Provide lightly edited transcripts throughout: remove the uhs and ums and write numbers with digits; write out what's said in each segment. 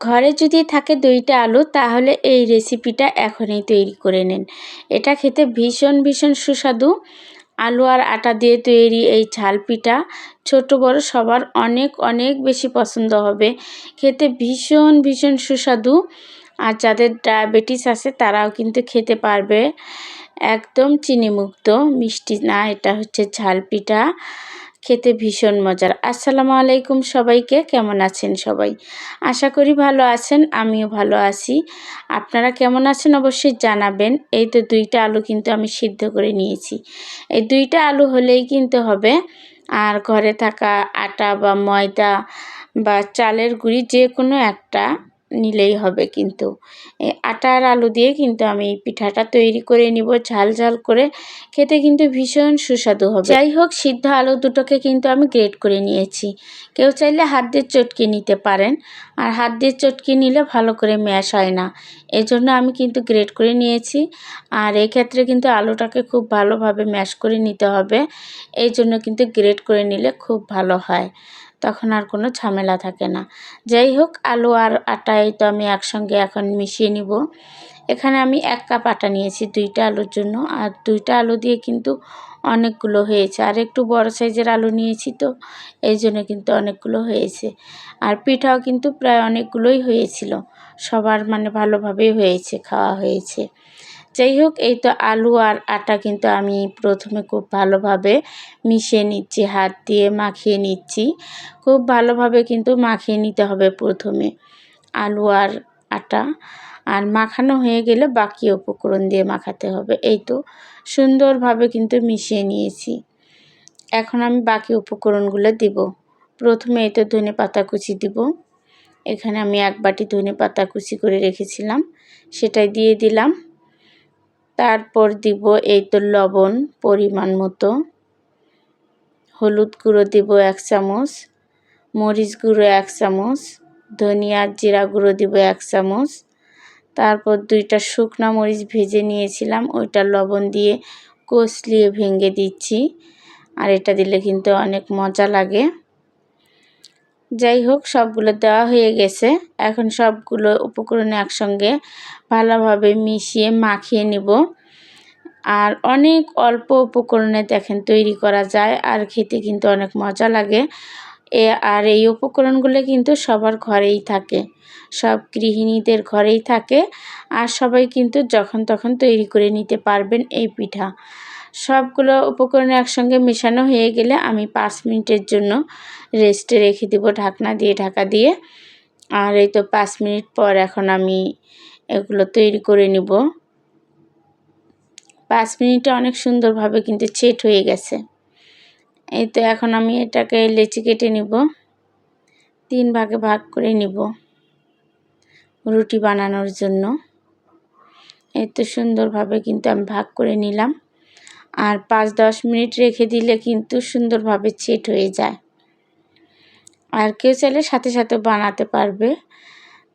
ঘরে যদি থাকে 2টা আলু তাহলে এই রেসিপিটা এখনই তৈরি করে নিন। এটা খেতে ভীষণ ভীষণ সুস্বাদু। আলু আর আটা দিয়ে তৈরি এই ঝাল পিঠা ছোট বড় সবার অনেক অনেক বেশি পছন্দ হবে। খেতে ভীষণ ভীষণ সুস্বাদু। আর যাদের ডায়াবেটিস আছে তারাও কিন্তু খেতে পারবে। একদম চিনিমুক্ত, মিষ্টি না, এটা হচ্ছে ঝাল পিঠা। খেতে ভীষণ মজার। আসসালামু আলাইকুম সবাইকে, কেমন আছেন সবাই? আশা করি ভালো আছেন, আমিও ভালো আছি। আপনারা কেমন আছেন অবশ্যই জানাবেন। এই তো 2টা আলু কিন্তু আমি সিদ্ধ করে নিয়েছি। এই 2টা আলু হলেই কিন্তু হবে। আর ঘরে থাকা আটা বা ময়দা বা চালের গুঁড়ি যে কোনো একটা নিলেই হবে। কিন্তু এই আটা আর আলু দিয়ে কিন্তু আমি এই পিঠাটা তৈরি করে নিব ঝাল ঝাল করে। খেতে কিন্তু ভীষণ সুস্বাদু হবে। যাই হোক, সিদ্ধ আলু দুটোকে কিন্তু আমি গ্রেট করে নিয়েছি। কেউ চাইলে হাত দিয়ে চটকে নিতে পারেন, আর হাত দিয়ে চটকে নিলে ভালো করে ম্যাশ হয় না, এজন্য আমি কিন্তু গ্রেট করে নিয়েছি। আর এই ক্ষেত্রে কিন্তু আলুটাকে খুব ভালোভাবে ম্যাশ করে নিতে হবে, এই জন্য কিন্তু গ্রেট করে নিলে খুব ভালো হয়, তখন আর কোনো ঝামেলা থাকে না। যাই হোক, আলু আর আটাই তো আমি একসঙ্গে এখন মিশিয়ে নিব। এখানে আমি 1 কাপ আটা নিয়েছি 2টা আলুর জন্য, আর 2টা আলু দিয়ে কিন্তু অনেকগুলো হয়েছে। আর একটু বড় সাইজের আলু নিয়েছি, তো এই জন্য কিন্তু অনেকগুলো হয়েছে। আর পিঠাও কিন্তু প্রায় অনেকগুলোই হয়েছিল, সবার মানে ভালোভাবেই হয়েছে, খাওয়া হয়েছে। যাই হোক, এই তো আলু আর আটা কিন্তু আমি প্রথমে খুব ভালোভাবে মিশিয়ে নিচ্ছি, হাত দিয়ে মাখিয়ে নিচ্ছি। খুব ভালোভাবে কিন্তু মাখিয়ে নিতে হবে প্রথমে আলু আর আটা। আর মাখানো হয়ে গেলে বাকি উপকরণ দিয়ে মাখাতে হবে। এই তো সুন্দরভাবে কিন্তু মিশিয়ে নিয়েছি। এখন আমি বাকি উপকরণগুলো দিব। প্রথমে এই তো ধনেপাতা কুচি দিব। এখানে আমি 1 বাটি ধনেপাতা কুচি করে রেখেছিলাম, সেটাই দিয়ে দিলাম। তারপর দিব এই তো লবণ পরিমাণ মতো, হলুদ গুঁড়ো দিব 1 চামচ, মরিচ গুঁড়ো 1 চামচ, ধনিয়া জিরা গুঁড়ো দিব 1 চামচ। তারপর 2টা শুকনা মরিচ ভেজে নিয়েছিলাম, ওইটা লবণ দিয়ে কষলিয়ে ভেঙে দিচ্ছি। আর এটা দিলে কিন্তু অনেক মজা লাগে। যাই হোক, সবগুলো দেওয়া হয়ে গেছে। এখন সবগুলো উপকরণ একসঙ্গে ভালোভাবে মিশিয়ে মাখিয়ে নিব। আর অনেক অল্প উপকরণে দেখেন তৈরি করা যায়, আর খেতে কিন্তু অনেক মজা লাগে। আর এই উপকরণগুলো কিন্তু সবার ঘরেই থাকে, সব গৃহিণীদের ঘরেই থাকে। আর সবাই কিন্তু যখন তখন তৈরি করে নিতে পারবেন এই পিঠা। সবগুলো উপকরণ একসঙ্গে মেশানো হয়ে গেলে আমি 5 মিনিটের জন্য রেস্টে রেখে দেব, ঢাকনা দিয়ে ঢাকা দিয়ে। আর এই তো 5 মিনিট পর এখন আমি এগুলো তৈরি করে নিব। 5 মিনিটে অনেক সুন্দরভাবে কিন্তু সেট হয়ে গেছে। এই তো এখন আমি এটাকে লেচি কেটে নিব, 3 ভাগে ভাগ করে নিব রুটি বানানোর জন্য। এই তো সুন্দরভাবে কিন্তু আমি ভাগ করে নিলাম। আর 5-10 মিনিট রেখে দিলে কিন্তু সুন্দরভাবে সেট হয়ে যায়। আর কেউ চাইলে সাথে সাথে বানাতে পারবে,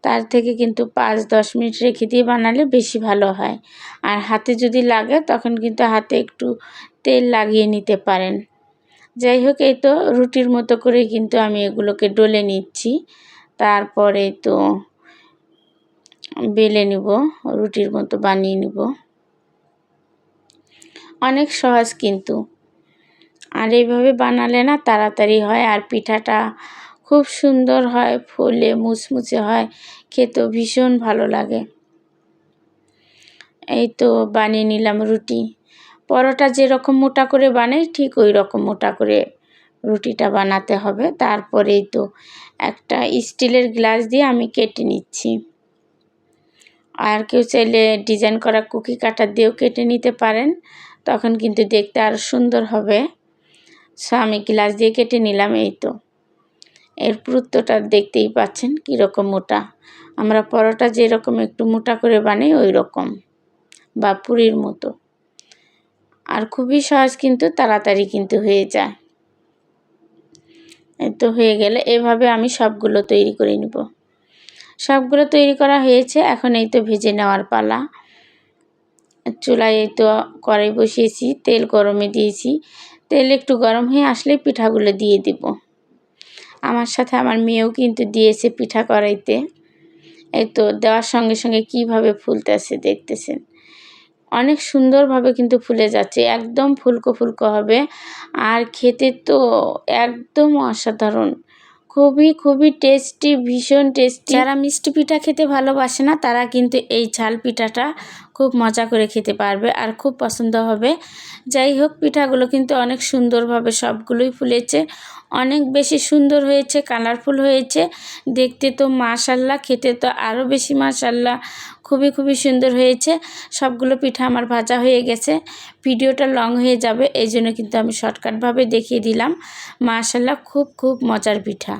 তার থেকে কিন্তু 5-10 মিনিট রেখে দিয়ে বানালে বেশি ভালো হয়। আর হাতে যদি লাগে তখন কিন্তু হাতে একটু তেল লাগিয়ে নিতে পারেন। যাই হোক, এই তো রুটির মতো করে কিন্তু আমি এগুলোকে ডলে নিচ্ছি। তারপরে তো বেলে নিব, রুটির মতো বানিয়ে নিব। অনেক সহজ কিন্তু, আর এইভাবে বানালে না তাড়াতাড়ি হয়, আর পিঠাটা খুব সুন্দর হয়, ফুলে মুচমুচে হয়, খেতেও ভীষণ ভালো লাগে। এই তো বানিয়ে নিলাম রুটি। পরোটা যেরকম মোটা করে বানাই ঠিক ওই রকম মোটা করে রুটিটা বানাতে হবে। তারপরেই তো একটা স্টিলের গ্লাস দিয়ে আমি কেটে নিচ্ছি। আর কেউ চাইলে ডিজাইন করা কুকি কাটার দিয়েও কেটে নিতে পারেন, তখন কিন্তু দেখতে আরও সুন্দর হবে। সো আমি গ্লাস দিয়ে কেটে নিলাম। এই তো এর পুরুত্বটা দেখতেই পাচ্ছেন কীরকম মোটা। আমরা পরোটা যেরকম একটু মোটা করে বানাই ওই রকম, বা পুরির মতো। আর খুবই সহজ, কিন্তু তাড়াতাড়ি কিন্তু হয়ে যায়। এই তো হয়ে গেলে এভাবে আমি সবগুলো তৈরি করে নিব। সবগুলো তৈরি করা হয়েছে, এখন এই তো ভেজে নেওয়ার পালা। চুলায় এই তো কড়াই বসিয়েছি, তেল গরমে দিয়েছি। তেল একটু গরম হয়ে আসলে পিঠাগুলো দিয়ে দিব। আমার সাথে আমার মেয়েও কিন্তু দিয়েছে পিঠা কড়াইতে। এই তো দেওয়ার সঙ্গে সঙ্গে কীভাবে ফুলতেছে দেখতেছেন। অনেক সুন্দরভাবে কিন্তু ফুলে যাচ্ছে, একদম ফুলকো ফুলকো হবে। আর খেতে তো একদম অসাধারণ, খুবই খুবই টেস্টি, ভীষণ টেস্টি। যারা মিষ্টি পিঠা খেতে ভালোবাসে না তারা কিন্তু এই ঝাল পিঠাটা খুব মজা করে খেতে পারবে আর খুব পছন্দ হবে। যাই হোক, পিঠাগুলো কিন্তু অনেক সুন্দরভাবে সবগুলোই ফুলেছে, অনেক বেশি সুন্দর হয়েছে, কালারফুল হয়েছে দেখতে তো মাশাল্লাহ, খেতে তো আরও বেশি মাশাল্লাহ, খুবই খুবই সুন্দর হয়েছে। সবগুলো পিঠা আমার ভাজা হয়ে গেছে, ভিডিওটা লং হয়ে যাবে, এই জন্য কিন্তু আমি শর্টকাটভাবে দেখিয়ে দিলাম। মাশাল্লাহ, খুব খুব মজার পিঠা।